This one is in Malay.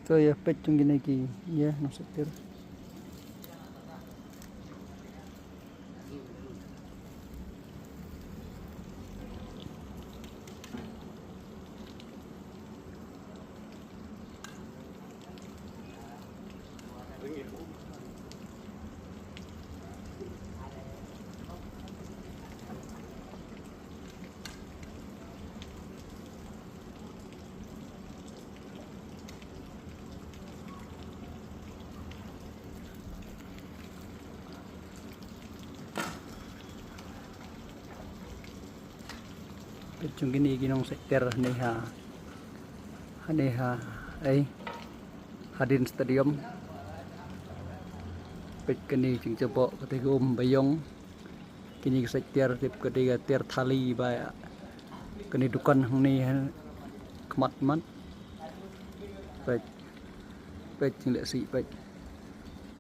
So ya pet chung gini ki ya no setir. Chung gini ginong setir neha Hadin Stadium pet kini chung coba ketika bayong kini setir tip ketika tir thali ba kini dukan ni kemat pet chung lek si pet